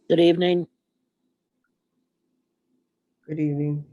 Good evening. Good evening.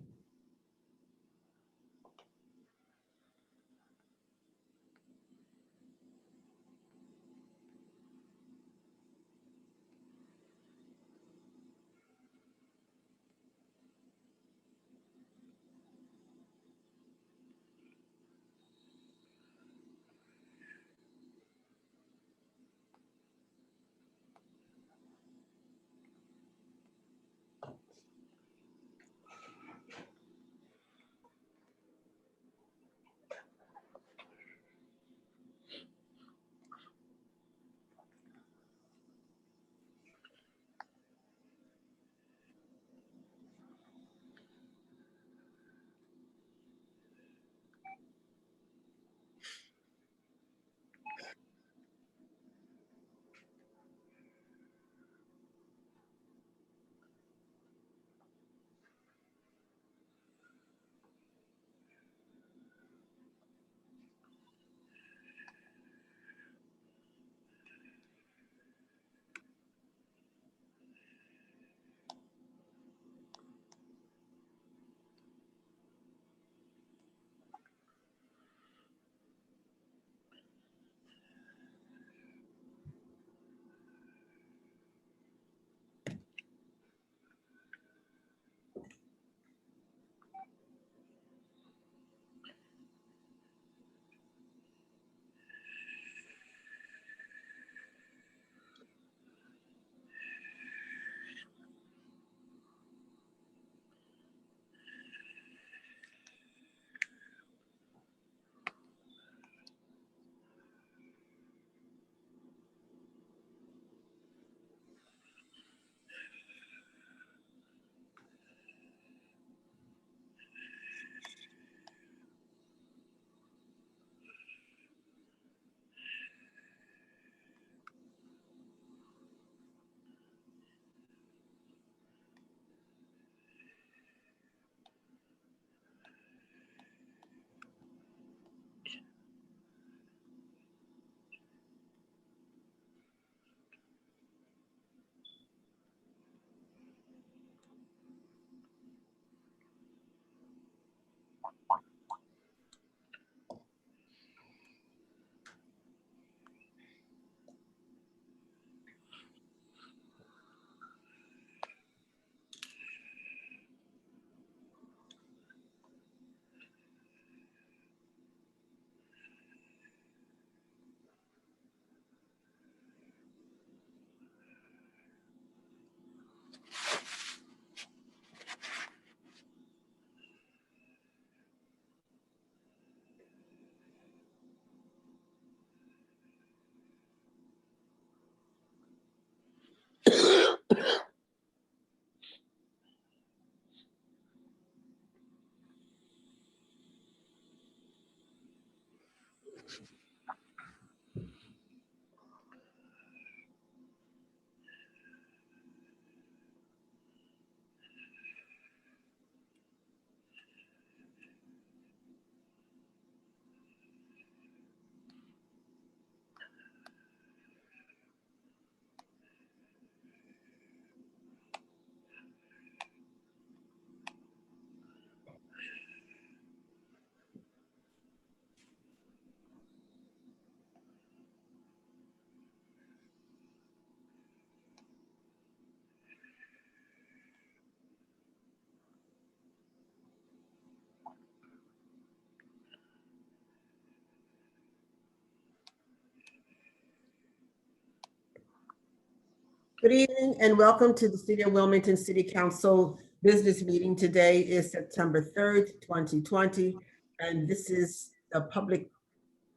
Good evening and welcome to the City of Wilmington City Council business meeting. Today is September 3rd, 2020, and this is the public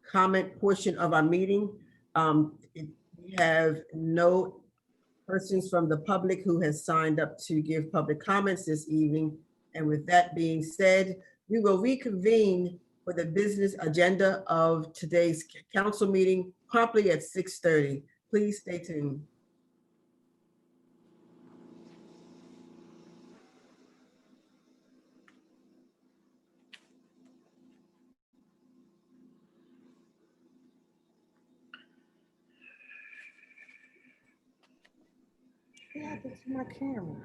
comment portion of our meeting. We have no persons from the public who has signed up to give public comments this evening. And with that being said, we will reconvene for the business agenda of today's council meeting promptly at 6:30. Please stay tuned. What happened to my camera?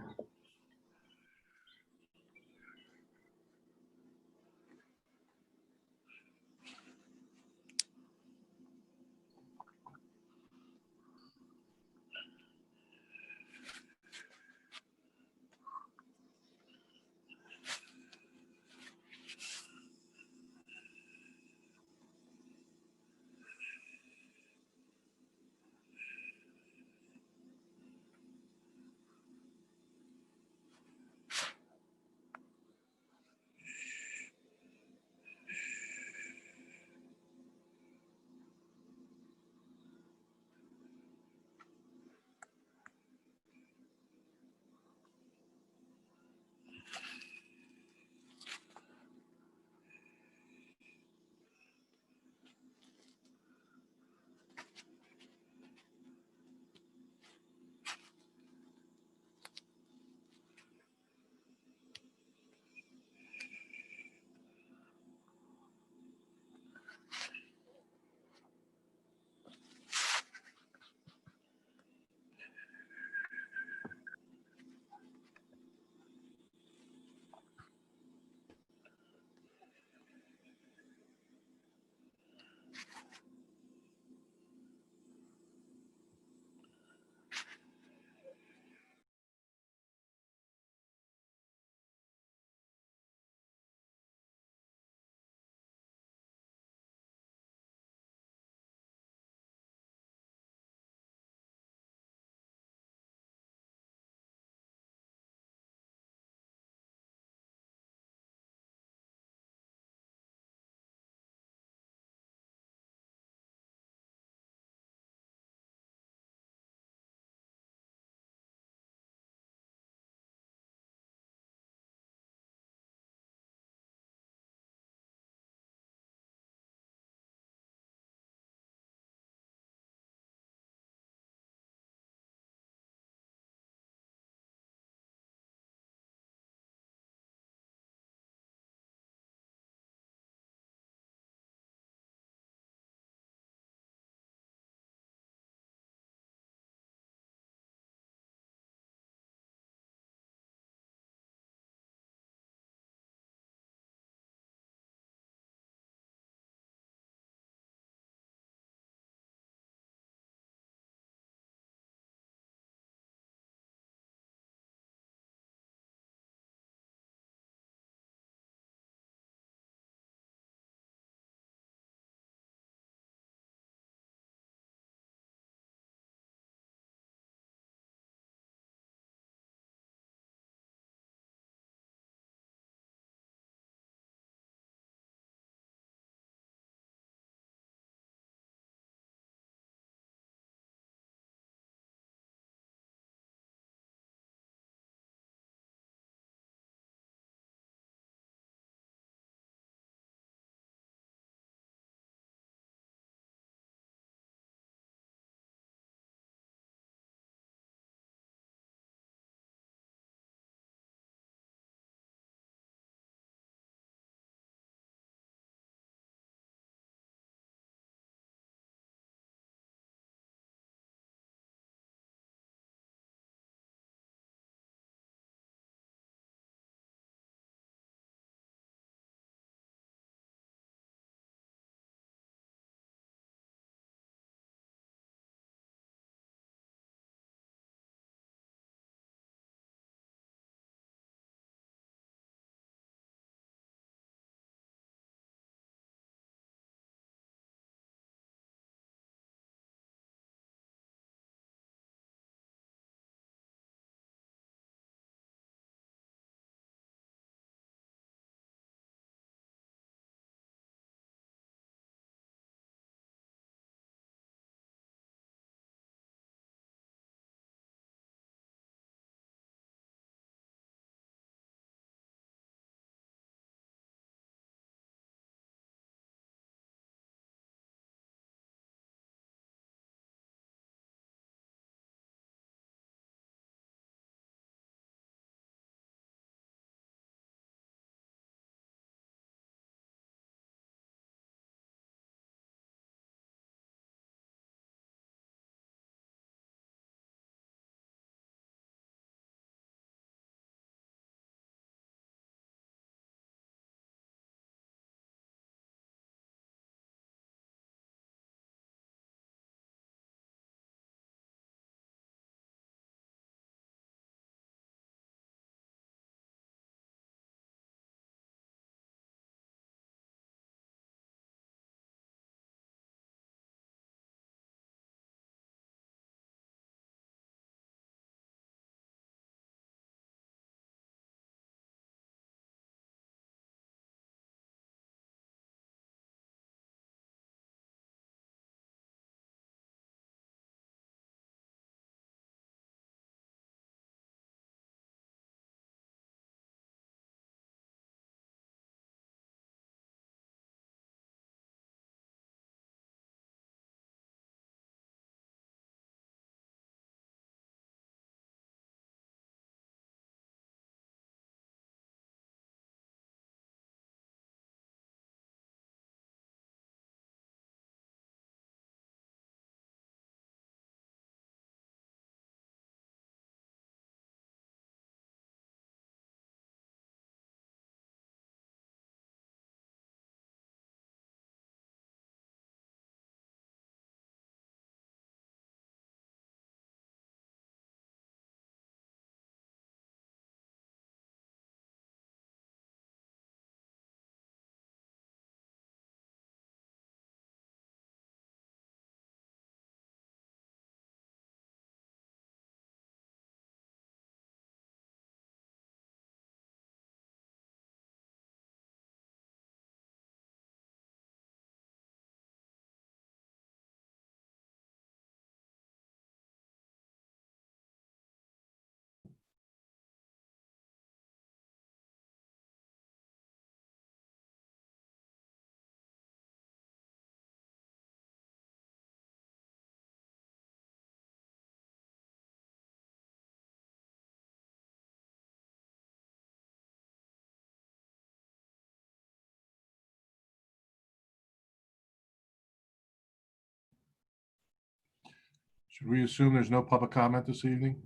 Should we assume there's no public comment this evening?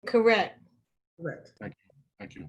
Correct. Correct. Thank you.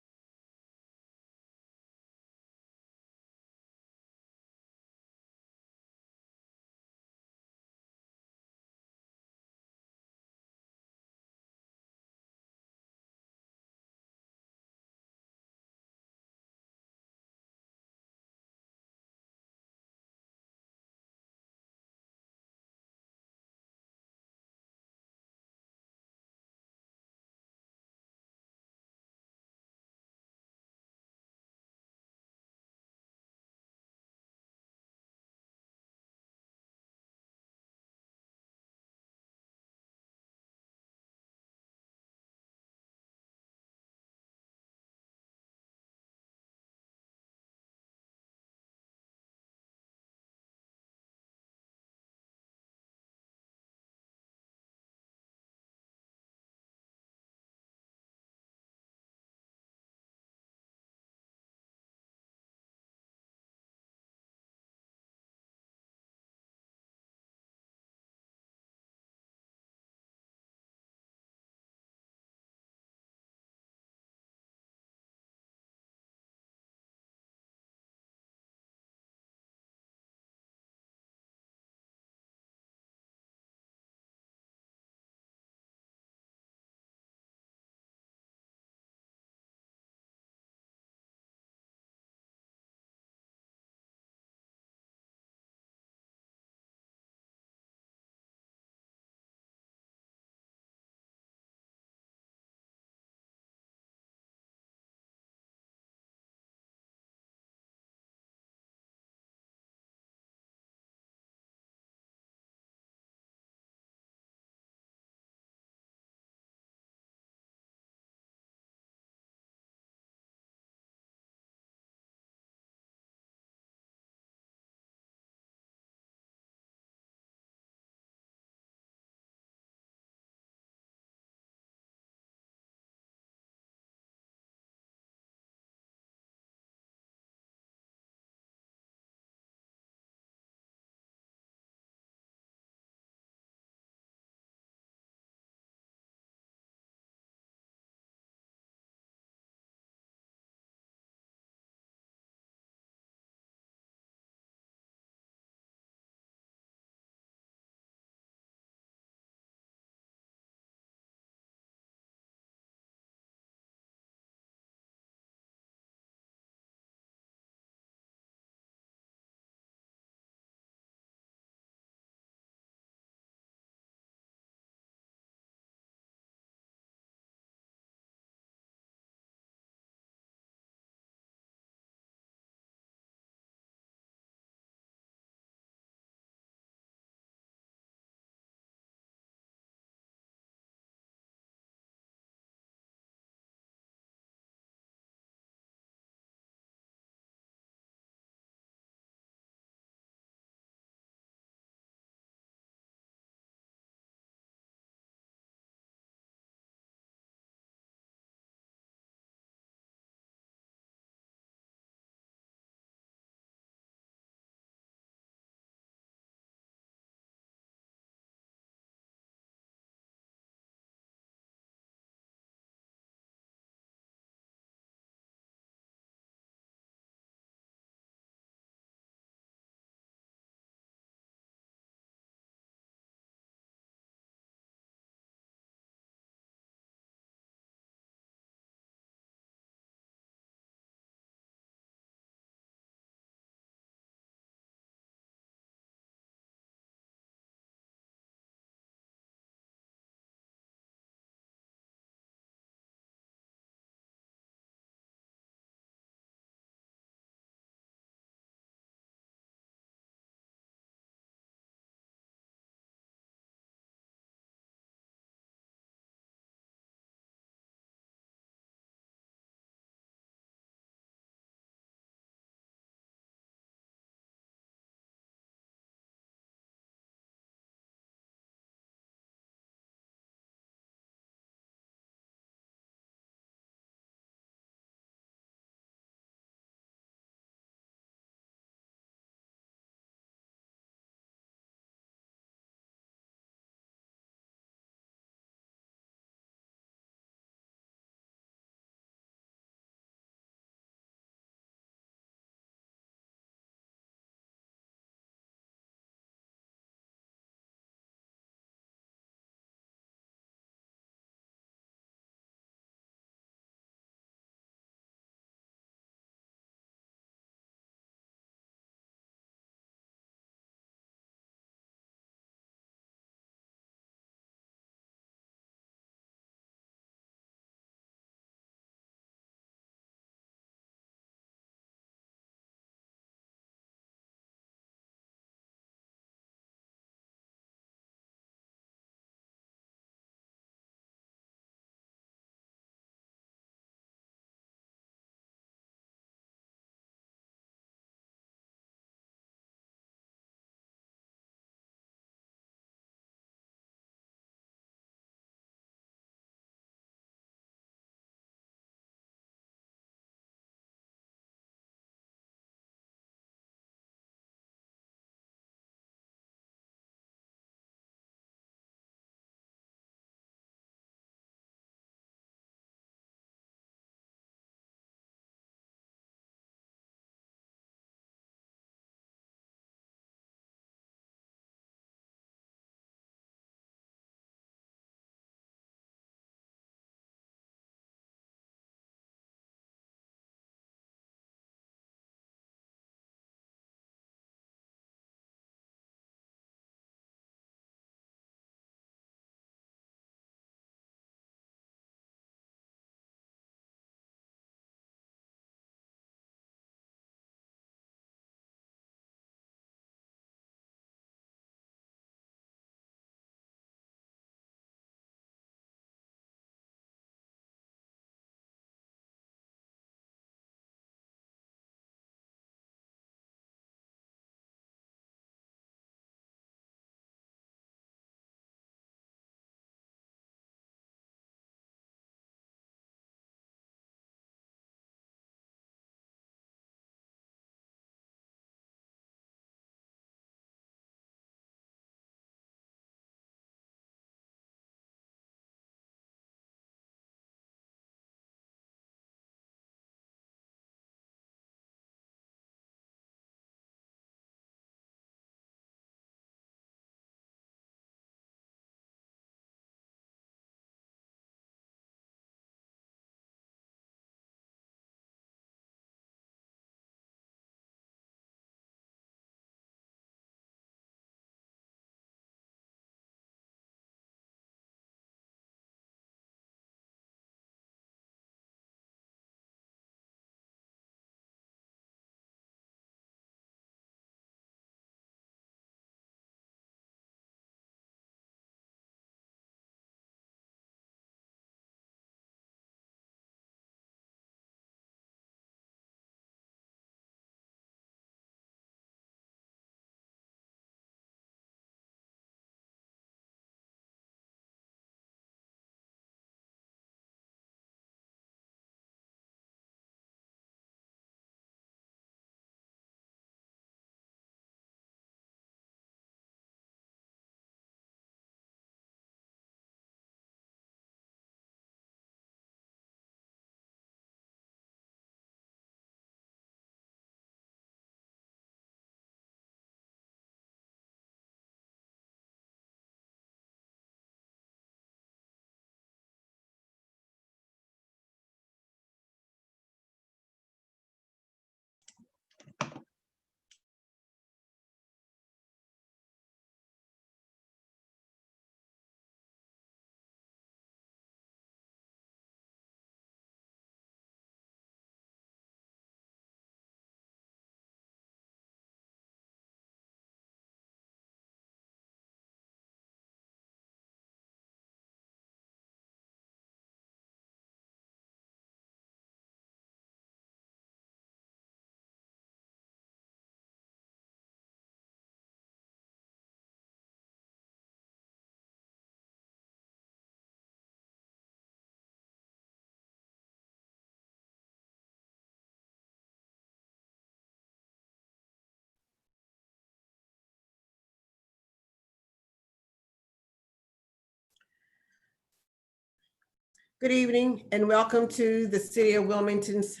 Good evening and welcome to the City of Wilmington's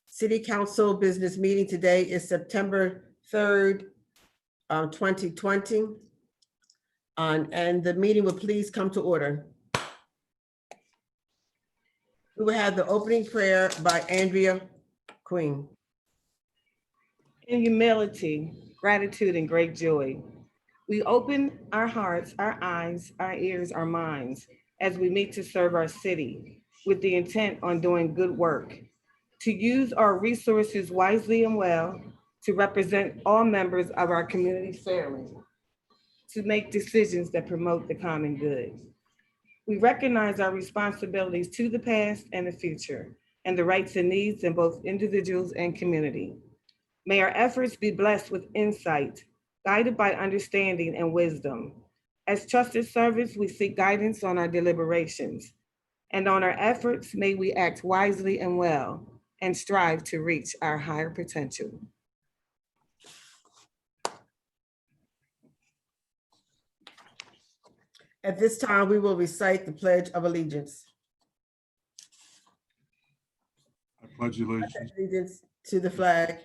City Council Business Meeting. Today is September 3rd, 2020. And the meeting will please come to order. We will have the opening prayer by Andrea Queen. In humility, gratitude, and great joy, we open our hearts, our eyes, our ears, our minds as we meet to serve our city with the intent on doing good work, to use our resources wisely and well, to represent all members of our community fairly, to make decisions that promote the common good. We recognize our responsibilities to the past and the future, and the rights and needs in both individuals and community. May our efforts be blessed with insight, guided by understanding and wisdom. As trusted servants, we seek guidance on our deliberations, and on our efforts, may we act wisely and well, and strive to reach our higher potential. At this time, we will recite the Pledge of Allegiance. I pledge allegiance Allegiance to the flag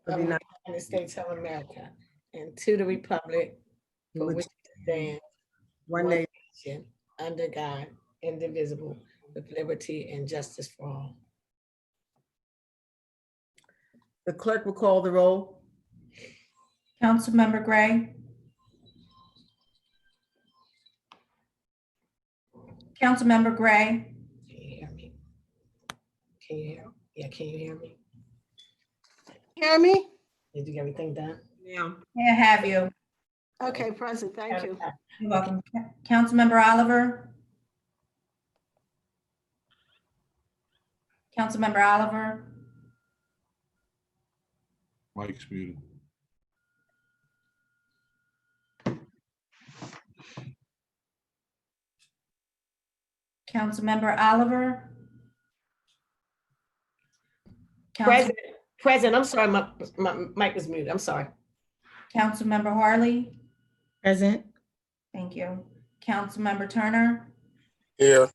of the United States of America, and to the republic for which it stands, one nation, under God, indivisible, with liberty and justice for all. The clerk will call the roll. Councilmember Gray. Councilmember Gray. Can you hear me? Can you hear? Yeah, can you hear me? Hear me? Did you get everything done? Yeah. May I have you? Okay, present, thank you. You're welcome. Councilmember Oliver. Councilmember Oliver. Mike's muted. Councilmember Oliver. Present, I'm sorry, my mic was muted, I'm sorry. Councilmember Harley. Present. Thank you. Councilmember Turner. Here.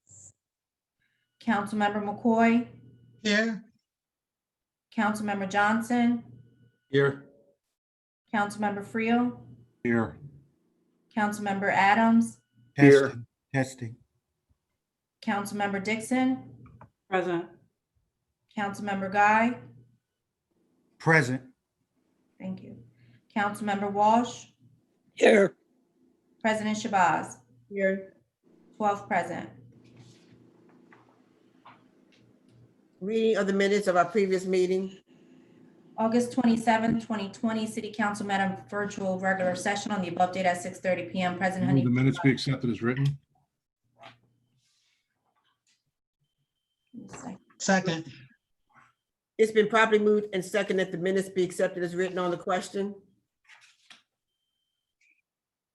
Councilmember McCoy. Here. Councilmember Johnson. Here. Councilmember FREEL. Here. Councilmember Adams. Here. Testing. Councilmember Dixon. Present. Councilmember Guy. Present. Thank you. Councilmember Walsh. Here. President Shabazz. Here. 12 present. Reading of the minutes of our previous meeting. August 27, 2020, City Council met a virtual regular session on the above date at 6:30 p.m. President Move Honey. the minutes be accepted as written. Second. It's been properly moved and seconded that the minutes be accepted as written on the question.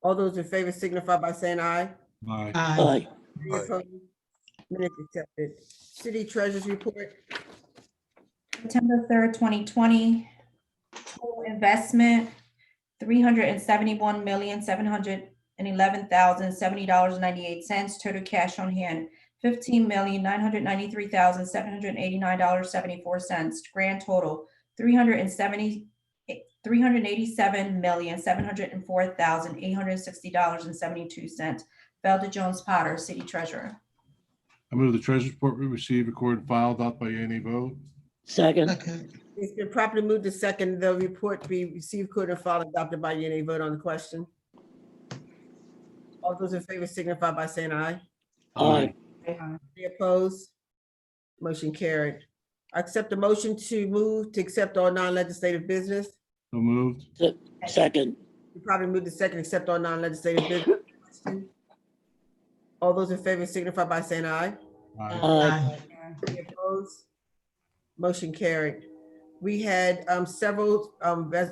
All those in favor signify by saying aye. Aye. Aye. Any opposed? Minutes accepted. City Treasurer's Report. September 3rd, 2020, total investment, $371,711,070.98. Total cash on hand, $15,993,789.74. Grand total, $387,704,860.72. Felder Jones Potter, City Treasurer. I move the treasurer's report be received, recorded, and filed, adopted by unanimous vote. Second. It's been properly moved to second, the report be received, recorded, and filed, adopted by unanimous vote on the question. All those in favor signify by saying aye. Aye. Any opposed? Motion carried. I accept the motion to move to accept all non-legislative business. So moved. Second. We probably move to second, accept all non-legislative business. All those in favor signify by saying aye. Aye. Aye. Any opposed? Motion carried. We had several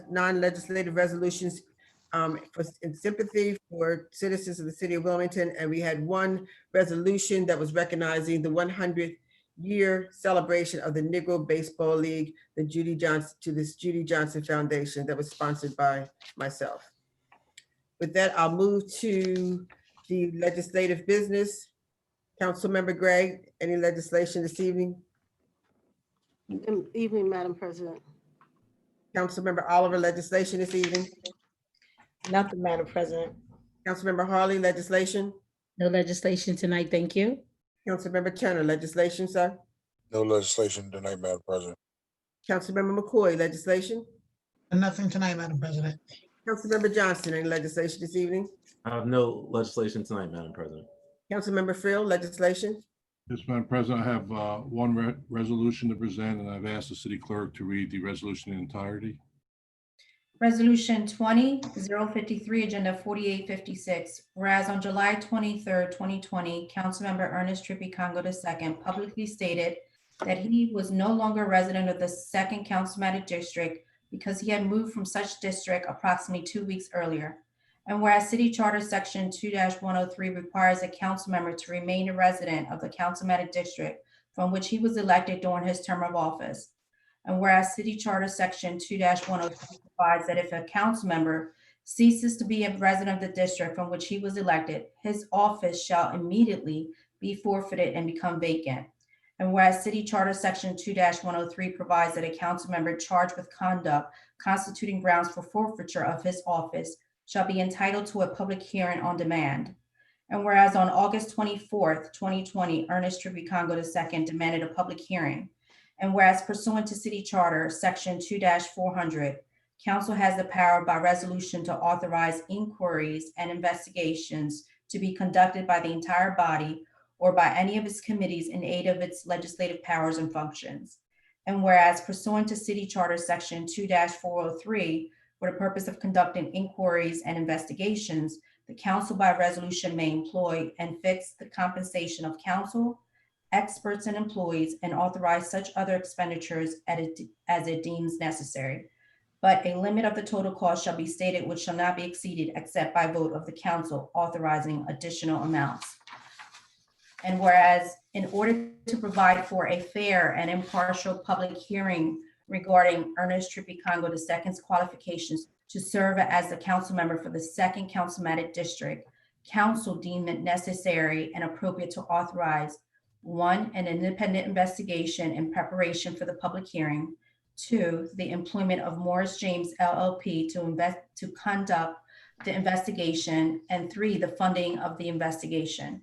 non-legislative resolutions in sympathy for citizens of the city of Wilmington, and we had one resolution that was recognizing the 100-year celebration of the Negro Baseball League, the Judy Johnson Foundation, that was sponsored by myself. With that, I'll move to the legislative business. Councilmember Gray, any legislation this evening? Good evening, Madam President. Councilmember Oliver, legislation this evening? Nothing, Madam President. Councilmember Harley, legislation? No legislation tonight, thank you. Councilmember Turner, legislation, sir? No legislation tonight, Madam President. Councilmember McCoy, legislation? Nothing tonight, Madam President. Councilmember Johnson, any legislation this evening? I have no legislation tonight, Madam President. Councilmember FREEL, legislation? Yes, Madam President, I have one resolution to present, and I've asked the city clerk to read the resolution in entirety. Resolution 20-053, Agenda 4856. Whereas on July 23rd, 2020, Councilmember Ernest Trippi Congo II publicly stated that he was no longer a resident of the Second Councilmanic District because he had moved from such district approximately 2 weeks earlier. And whereas City Charter Section 2-103 requires a council member to remain a resident of the Councilmanic District from which he was elected during his term of office. And whereas City Charter Section 2-103 provides that if a council member ceases to be a resident of the district from which he was elected, his office shall immediately be forfeited and become vacant. And whereas City Charter Section 2-103 provides that a council member charged with conduct constituting grounds for forfeiture of his office shall be entitled to a public hearing on demand. And whereas on August 24th, 2020, Ernest Trippi Congo II demanded a public hearing. And whereas pursuant to City Charter Section 2-400, Council has the power by resolution to authorize inquiries and investigations to be conducted by the entire body or by any of its committees in aid of its legislative powers and functions. And whereas pursuant to City Charter Section 2-403, for the purpose of conducting inquiries and investigations, the council by resolution may employ and fix the compensation of council, experts, and employees, and authorize such other expenditures as it deems necessary. But a limit of the total cost shall be stated which shall not be exceeded except by vote of the council authorizing additional amounts. And whereas in order to provide for a fair and impartial public hearing regarding Ernest Trippi Congo II's qualifications to serve as the council member for the Second Councilmanic District, council deemed it necessary and appropriate to authorize: 1, an independent investigation in preparation for the public hearing; 2, the employment of Morris James LLP to conduct the investigation; and 3, the funding of the investigation.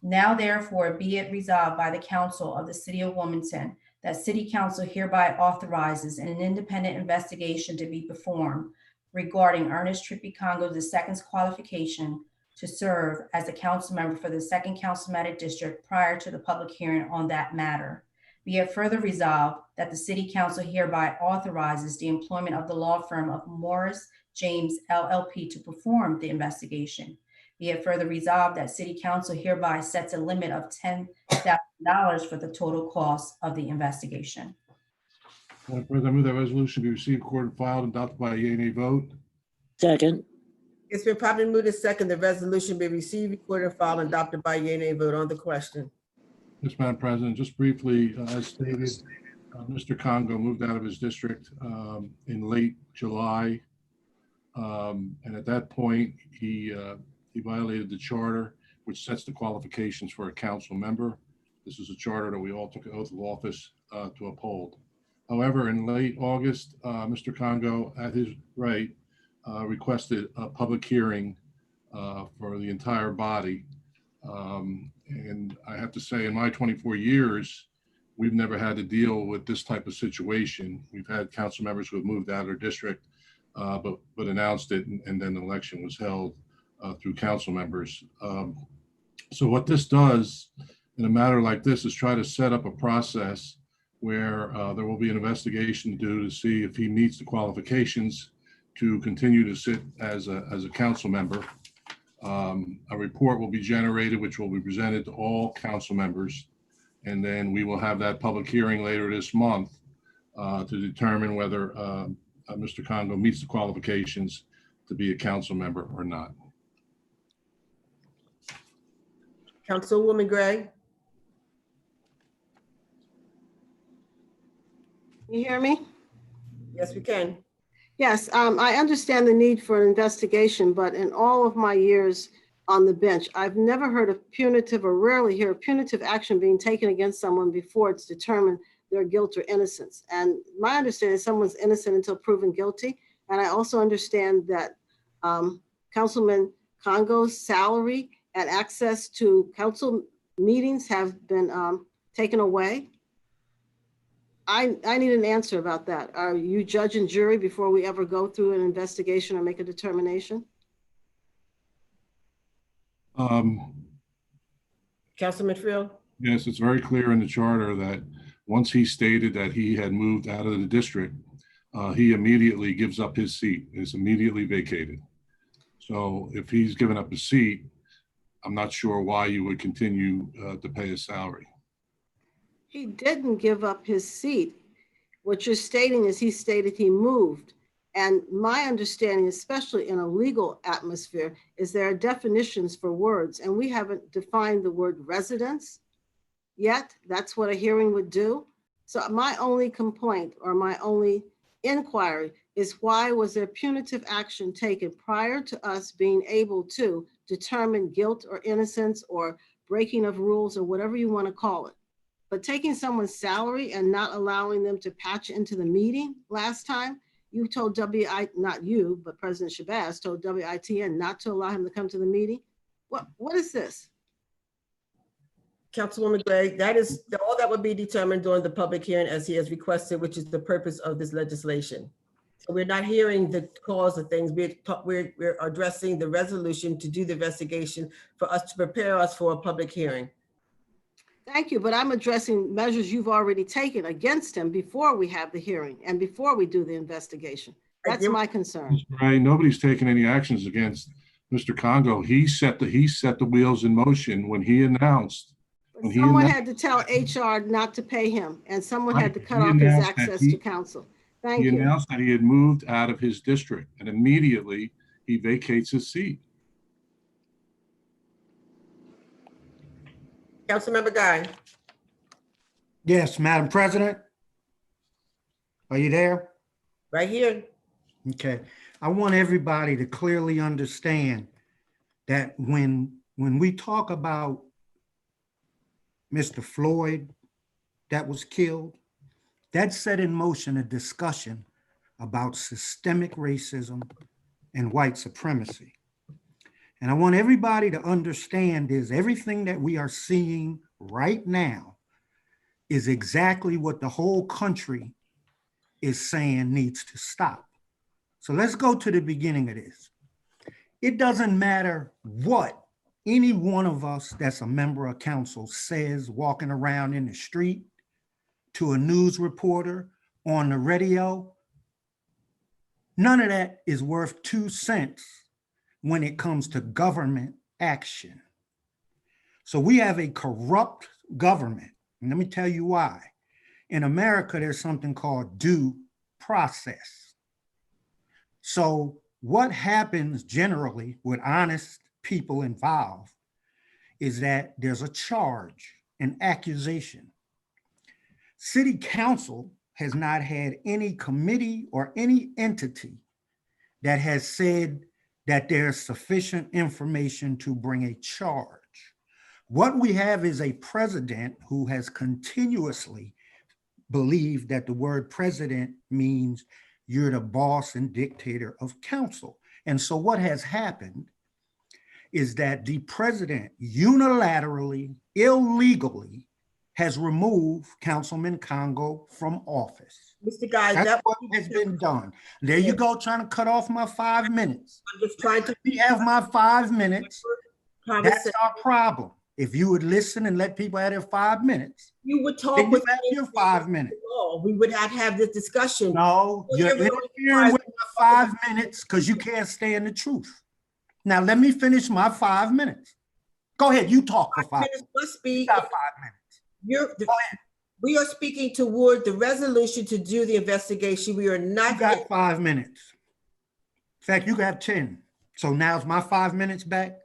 Now therefore be it resolved by the council of the city of Wilmington that City Council hereby authorizes an independent investigation to be performed regarding Ernest Trippi Congo II's qualification to serve as a council member for the Second Councilmanic District prior to the public hearing on that matter. Be it further resolved that the City Council hereby authorizes the employment of the law firm of Morris James LLP to perform the investigation. Be it further resolved that City Council hereby sets a limit of $10,000 for the total cost of the investigation. Madam President, I move that resolution be received, recorded, filed, and adopted by a yea, nay vote. Second. It's been properly moved and second, the resolution be received, recorded, filed, and adopted by yea, nay vote on the question. Yes, Madam President, just briefly, as stated, Mr. Congo moved out of his district in late July. And at that point, he violated the charter, which sets the qualifications for a council member. This is a charter that we all took an oath of office to uphold. However, in late August, Mr. Congo, at his right, requested a public hearing for the entire body. And I have to say, in my 24 years, we've never had to deal with this type of situation. We've had council members who have moved out of their district, but announced it, and then the election was held through council members. So what this does in a matter like this is try to set up a process where there will be an investigation to do to see if he meets the qualifications to continue to sit as a council member. A report will be generated, which will be presented to all council members. And then we will have that public hearing later this month to determine whether Mr. Congo meets the qualifications to be a council member or not. Councilwoman Gray? You hear me? Yes, we can. Yes, I understand the need for an investigation, but in all of my years on the bench. I've never heard of punitive, or rarely hear of punitive action being taken against someone before it's determined their guilt or innocence. And my understanding is someone's innocent until proven guilty. And I also understand that Councilman Congo's salary and access to council meetings have been taken away. I need an answer about that. Are you judge and jury before we ever go through an investigation or make a determination? Councilman FREEL? Yes, it's very clear in the charter that once he stated that he had moved out of the district, he immediately gives up his seat, is immediately vacated. So if he's given up his seat, I'm not sure why you would continue to pay his salary. He didn't give up his seat. What you're stating is he stated he moved. And my understanding, especially in a legal atmosphere, is there are definitions for words, and we haven't defined the word residence yet. That's what a hearing would do. So my only complaint or my only inquiry is, why was there punitive action taken prior to us being able to determine guilt or innocence or breaking of rules or whatever you want to call it? But taking someone's salary and not allowing them to patch into the meeting last time, you told not you, but President Shabazz told WITN not to allow him to come to the meeting. What is this? Councilwoman Gray, that is, all that would be determined during the public hearing as he has requested, which is the purpose of this legislation. So we're not hearing the cause of things. We're addressing the resolution to do the investigation for us to prepare us for a public hearing. Thank you, but I'm addressing measures you've already taken against him before we have the hearing and before we do the investigation. That's my concern. Right, nobody's taken any actions against Mr. Congo. He set the wheels in motion when he announced. Someone had to tell HR not to pay him, and someone had to cut off his access to council. Thank you. He announced that he had moved out of his district, and immediately he vacates his seat. Councilmember Guy. Yes, Madam President. Are you there? Right here. Okay. I want everybody to clearly understand that when we talk about Mr. Floyd that was killed, that set in motion a discussion about systemic racism and white supremacy. And I want everybody to understand is everything that we are seeing right now is exactly what the whole country is saying needs to stop. So let's go to the beginning of this. It doesn't matter what any one of us that's a member of council says walking around in the street, to a news reporter, on the radio. None of that is worth 2 cents when it comes to government action. So we have a corrupt government. And let me tell you why. In America, there's something called due process. So what happens generally with honest people involved is that there's a charge, an accusation. City council has not had any committee or any entity that has said that there's sufficient information to bring a charge. What we have is a president who has continuously believed that the word president means you're the boss and dictator of council. And so what has happened is that the president unilaterally, illegally has removed Councilman Congo from office. Mr. Guy, That's what has been done. There you go, trying to cut off my 5 minutes. I'm just trying to. We have my 5 minutes. That's our problem. If you would listen and let people have their 5 minutes, you would talk then you with have your 5 minutes. We would have this discussion. No, you're interfering with my 5 minutes because you can't stand the truth. Now let me finish my 5 minutes. Go ahead, you talk for 5 minutes. Must be. You got 5 minutes. We are speaking toward the resolution to do the investigation. We are not. You got 5 minutes. In fact, you got 10. So now's my 5 minutes back.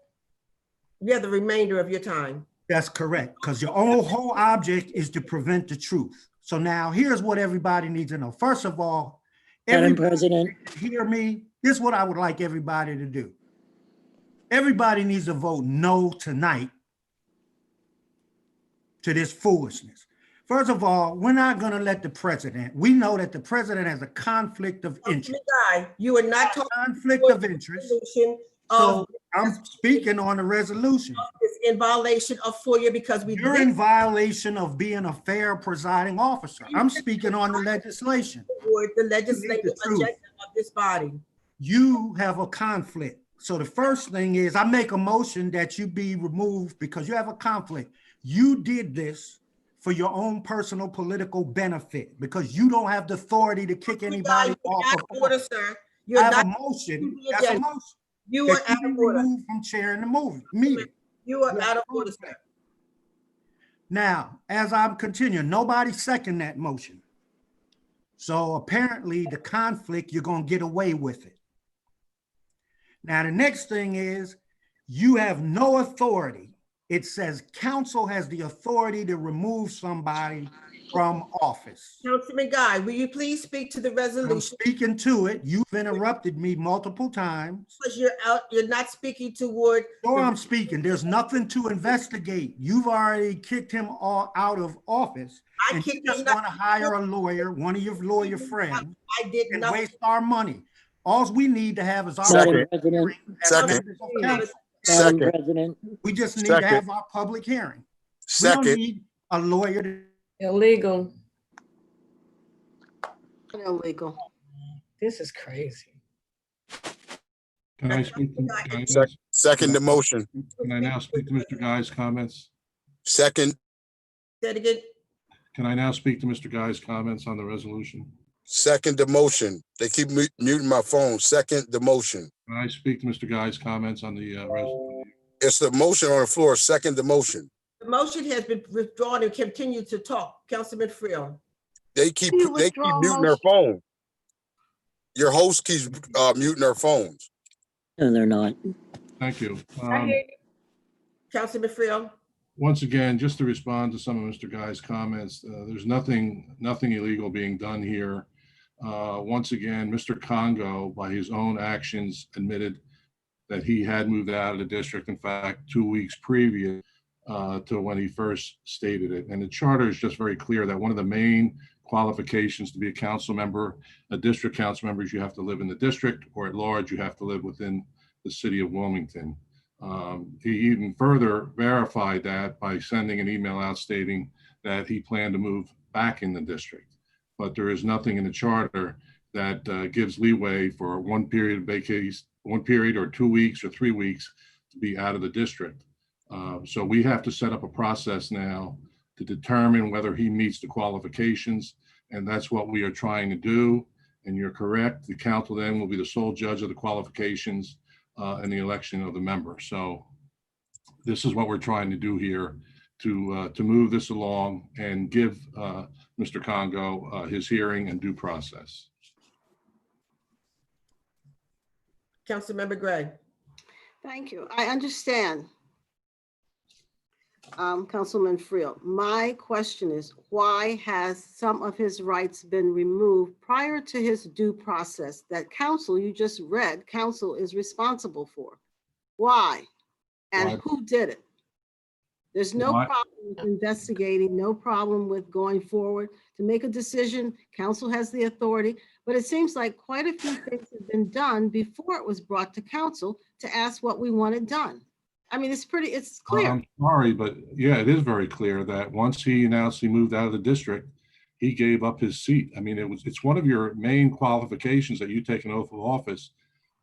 You have the remainder of your time. That's correct, because your whole object is to prevent the truth. So now here's what everybody needs to know. First of all, Madam President. Hear me. This is what I would like everybody to do. Everybody needs to vote no tonight to this foolishness. First of all, we're not going to let the president, we know that the president has a conflict of interest. Councilman Guy, you are not talking. Conflict of interest. Resolution So of I'm speaking on the resolution. is in violation of FOIA because we You're did in violation of being a fair presiding officer. I'm speaking on the legislation. forward the legislative truth. agenda of this body. You have a conflict. So the first thing is I make a motion that you be removed because you have a conflict. You did this for your own personal political benefit because you don't have the authority to kick anybody You're off out of of order, office. sir. I You're have a not, motion. That's a motion. you are That out you of be order. removed from chairing the meeting. You are You have out of a order, sir. conflict. Now, as I'm continuing, nobody second that motion. So apparently the conflict, you're going to get away with it. Now, the next thing is you have no authority. It says council has the authority to remove somebody from office. Councilman Guy, will you please speak to the I'm resolution? speaking to it. You've interrupted me multiple times. Because you're not speaking toward. So I'm speaking. There's nothing to investigate. You've already kicked him all out of office. I And you kicked just him out. want to hire a lawyer, one of your lawyer friends, I did and nothing. waste our money. All we need to have is our Second. public hearing as Second. members of council. Madam Second. President, We just need to Second. have our public hearing. We don't Second, need a lawyer to Illegal. Illegal. This is crazy. Can I speak to, second the motion. can I now speak to Mr. Guy's comments? Second, Say it again. Can I now speak to Mr. Guy's comments on the resolution? second the motion. They keep muting my phone. Second the motion. Can I speak to Mr. Guy's comments on the resolution? It's the motion on the floor. Second the motion. The motion has been withdrawn and continue to talk. Councilman FREEL. They keep You withdraw muting their phone. Your host keeps muting their phones. no, they're not. Thank you. Councilman FREEL. Once again, just to respond to some of Mr. Guy's comments, there's nothing illegal being done here. Once again, Mr. Congo, by his own actions, admitted that he had moved out of the district, in fact, 2 weeks previous to when he first stated it. And the charter is just very clear that one of the main qualifications to be a council member, a district council member, is you have to live in the district, or at large, you have to live within the city of Wilmington. He even further verified that by sending an email out stating that he planned to move back in the district. But there is nothing in the charter that gives leeway for one period or 2 weeks or 3 weeks to be out of the district. So we have to set up a process now to determine whether he meets the qualifications, and that's what we are trying to do. And you're correct, the council then will be the sole judge of the qualifications and the election of the member. So this is what we're trying to do here to move this along and give Mr. Congo his hearing and due process. Councilmember Gray. Thank you. I understand. Councilman FREEL, my question is, why has some of his rights been removed prior to his due process that council, you just read, council is responsible for? Why? And Why? who did it? There's no Why? problem with investigating, no problem with going forward to make a decision. Council has the authority, but it seems like quite a few things have been done before it was brought to council to ask what we wanted done. I mean, it's clear. I'm sorry, but yeah, it is very clear that once he announced he moved out of the district, he gave up his seat. I mean, it's one of your main qualifications that you take an oath of office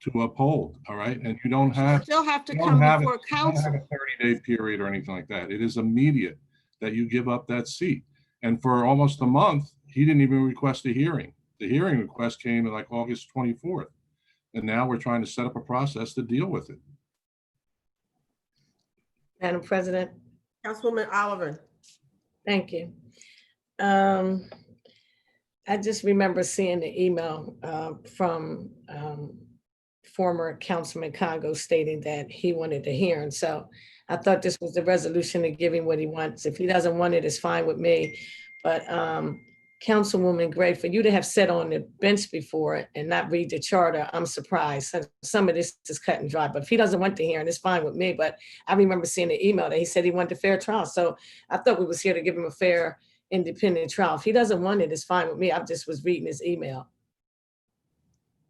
to uphold, all right? And you don't have, Still have to you come don't have before you don't have council. a 30-day period or anything like that. It is immediate that you give up that seat. And for almost a month, he didn't even request a hearing. The hearing request came like August 24th. And now we're trying to set up a process to deal with it. Madam President, Councilwoman Oliver. thank you. I just remember seeing the email from former Councilman Congo stating that he wanted a hearing. So I thought this was the resolution to give him what he wants. If he doesn't want it, it's fine with me. But Councilwoman Gray, for you to have sat on the bench before and not read the charter, I'm surprised. Some of this is cut and dry, but if he doesn't want the hearing, it's fine with me. But I remember seeing the email that he said he wanted a fair trial. So I thought we was here to give him a fair, independent trial. If he doesn't want it, it's fine with me. I just was reading his email.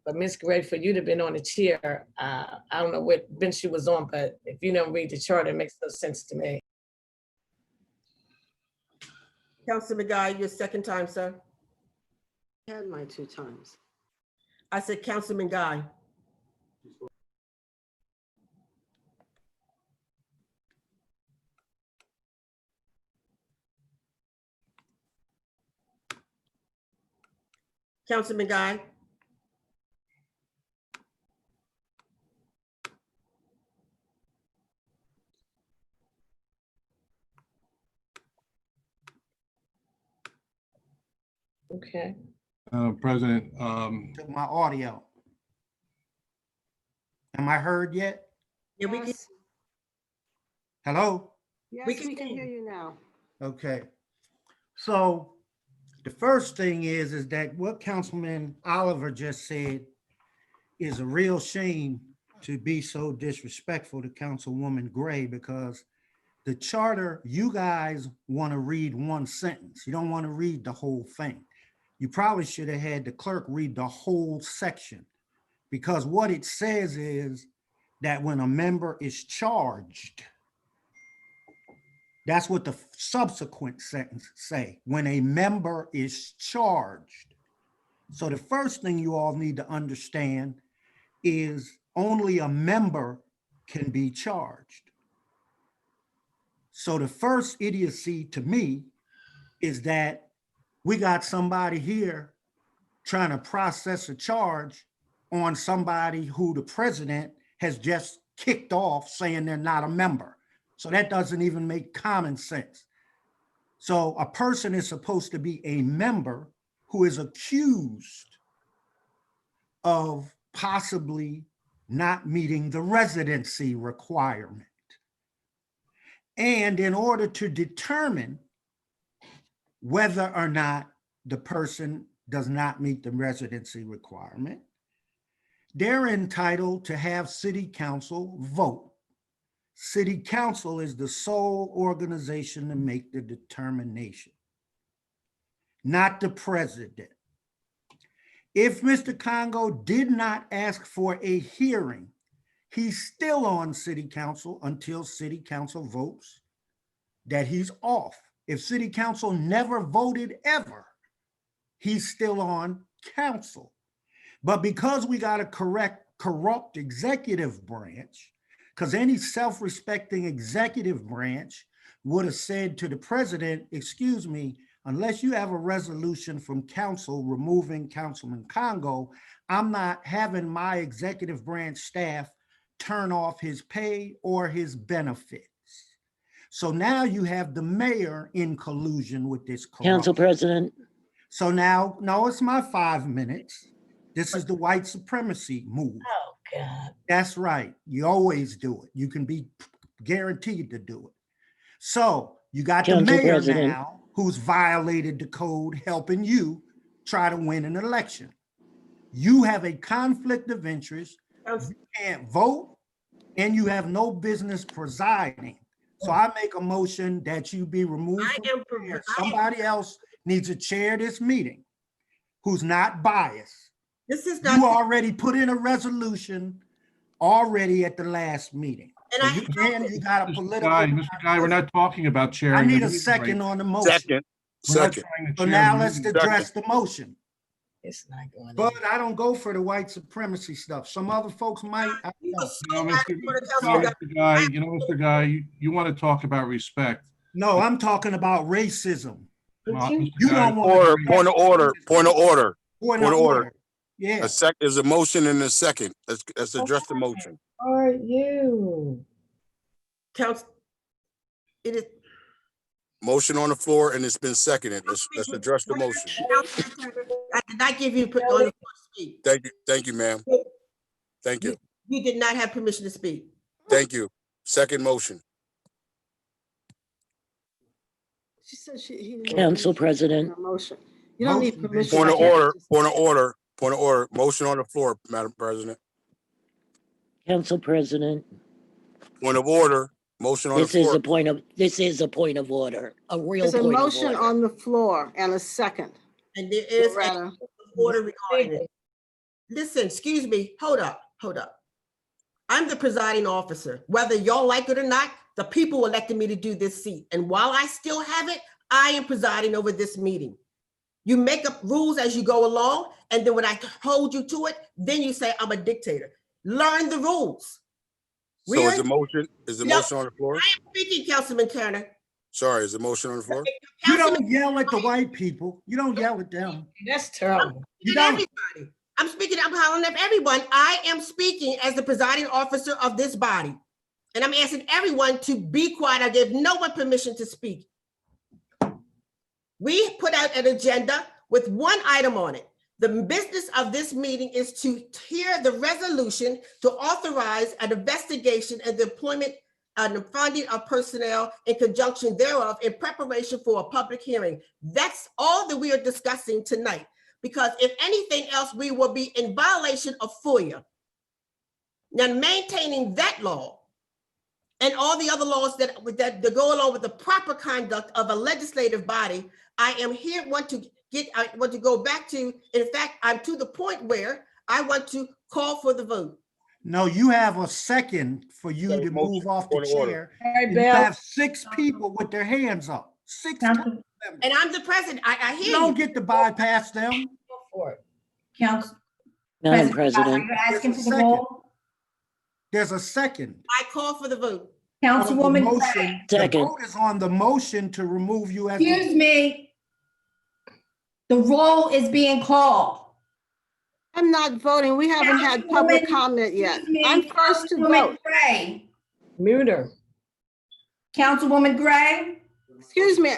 But Ms. Gray, for you to have been on the chair, I don't know what bench you was on, but if you don't read the charter, it makes no sense to me. Councilman Guy, your second time, sir. I had my 2 times. I said Councilman Guy. Councilman Guy. Okay. President, To my audio. Am I heard yet? Yeah, we can, Yes, Hello? yes, we we can can hear hear you now. Okay. So the first thing is that what Councilman Oliver just said is a real shame to be so disrespectful to Councilwoman Gray, because the charter, you guys want to read one sentence. You don't want to read the whole thing. You probably should have had the clerk read the whole section, because what it says is that when a member is charged, that's what the subsequent sentence say, when a member is charged. So the first thing you all need to understand is only a member can be charged. So the first idiocy to me is that we got somebody here trying to process a charge on somebody who the president has just kicked off saying they're not a member. So that doesn't even make common sense. So a person is supposed to be a member who is accused of possibly not meeting the residency requirement. And in order to determine whether or not the person does not meet the residency requirement, they're entitled to have city council vote. City council is the sole organization to make the determination, not the president. If Mr. Congo did not ask for a hearing, he's still on city council until city council votes that he's off. If city council never voted ever, he's still on council. But because we got a corrupt executive branch, because any self-respecting executive branch would have said to the president, excuse me, unless you have a resolution from council removing Councilman Congo, I'm not having my executive branch staff turn off his pay or his benefits. So now you have the mayor in collusion with this corruption. Council President, So now, no, it's my 5 minutes. This is the white supremacy move. Oh, God. That's right. You always do it. You can be guaranteed to do it. So you got the Council mayor President. now who's violated the code, helping you try to win an election. You have a conflict of interest. You can't vote and you have no business presiding. So I make a motion that you be removed. From the chair. Somebody else needs to chair this meeting who's not biased. This is not. You already put in a resolution already at the last meeting. And You got a Mr. political. Guy, we're not talking about chairing. I need the a meeting second right on the motion. Second, We're not second. trying to So chair now the let's meeting. address the motion. It's not going But on. I don't go for the white supremacy stuff. Some other folks might. I don't know. No, Mr. Guy, Mr. Guy, you want to talk about respect. No, I'm talking about racism. Mr. You Guy, don't want Point of order. Point of order. Yeah. Is a motion and a second. Let's address the motion. Are you? Council, it is. Motion on the floor and it's been seconded. Let's address the motion. I did not give you on the floor to speak. Thank you, ma'am. Thank you. You did not have permission to speak. Thank you. Second motion. She said he didn't. Council President. Motion. You don't need Motion permission. Point of to- order, point of order, point of order. Motion on the floor, Madam President. Council President, Point of order, motion on the this is floor. a point of, this is a point of order, a real There's a point of motion order. on the floor and a second. And there is a Loretta. order regarding it. Listen, excuse me, hold up. I'm the presiding officer. Whether y'all like it or not, the people elected me to do this seat. And while I still have it, I am presiding over this meeting. You make up rules as you go along, and then when I hold you to it, then you say I'm a dictator. Learn the rules. So is the motion, No. motion on the floor? Speaking, Councilman Turner. Sorry, is the motion on the floor? You Councilman, don't yell at the white people. You don't yell at them. That's terrible. You speaking to don't. everybody. I'm speaking, I'm calling up everyone. I am speaking as the presiding officer of this body. And I'm asking everyone to be quiet. I give no one permission to speak. We put out an agenda with one item on it. The business of this meeting is to hear the resolution to authorize an investigation and the employment and the funding of personnel in conjunction thereof in preparation for a public hearing. That's all that we are discussing tonight. Because if anything else, we will be in violation of FOIA. Now, maintaining that law and all the other laws that go along with the proper conduct of a legislative body, I am here, I want to go back to, in fact, I'm to the point where I want to call for the vote. No, you have a second for you So to motion, move off the point of order. chair. All right, And you Bill. have 6 people with their hands up. 6 Council- members. And I'm the president. I You hear don't you. get to bypass them. Go for it. Council. Madam Are President, you asking for the Second. roll? There's a second. I call for the vote. Councilwoman The Gray. motion- The Second. vote is on the motion to remove you as. Excuse me. The roll is being called. I'm not voting. We haven't had public Councilwoman- comment yet. Excuse me, I'm first to Councilwoman vote. Gray. Mute her. Councilwoman Gray. Excuse me,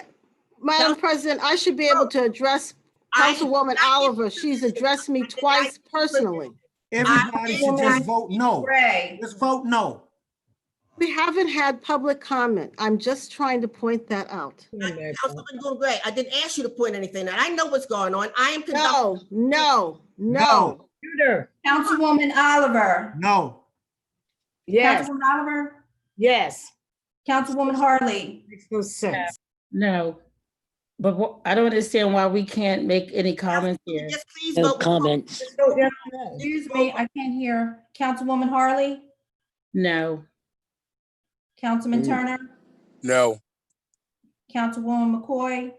Madam President, I should be able to address Councilwoman Oliver. She's addressed me twice personally. Everybody should just vote no. Gray. Just vote no. We haven't had public comment. I'm just trying to point that out. Councilman Gray, I didn't ask you to point anything out. I know what's going on. I am conducting. No. No. Mute her. Councilwoman Oliver. No. Yes, Councilwoman Oliver. yes. Councilwoman Hartley. Makes no sense. No. But I don't understand why we can't make any comments here. Just please no vote. comments. Excuse me, I can't hear. Councilwoman Hartley. No. Councilman Turner. No, Councilwoman McCoy.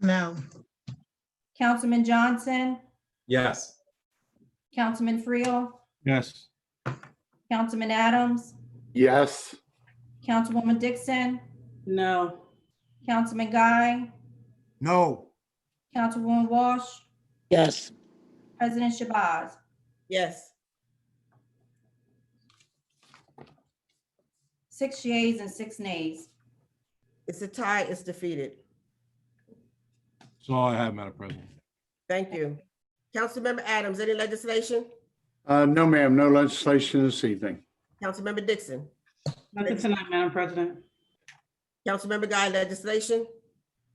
No. Councilman Johnson. Yes. Councilman FREEL. Yes. Councilman Adams. Yes. Councilwoman Dixon. No. Councilman Guy. No. Councilwoman Walsh. Yes, President Shabazz. Yes. 6 yeas and 6 nays. It's a tie. It's defeated. That's all I have, Madam President. Thank you. Councilmember Adams, any legislation? No, ma'am, no legislation this evening. Councilmember Dixon? Nothing tonight, Madam President. Councilmember Guy, legislation?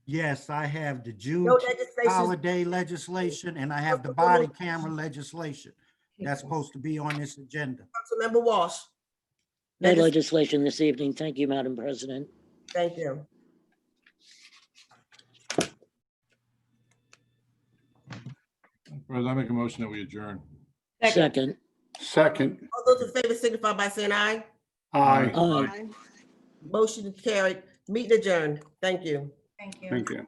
Yes, I have the No June legislation. holiday legislation and I have the body camera legislation. That's supposed to be on this agenda. Councilmember Walsh? no legislation this evening. Thank you, Madam President. Thank you. President, I make a motion that we adjourn. Second, Second, All those in favor signify by saying aye. aye. aye. Motion carried. Meeting adjourned. Thank you. Thank you. Thank you.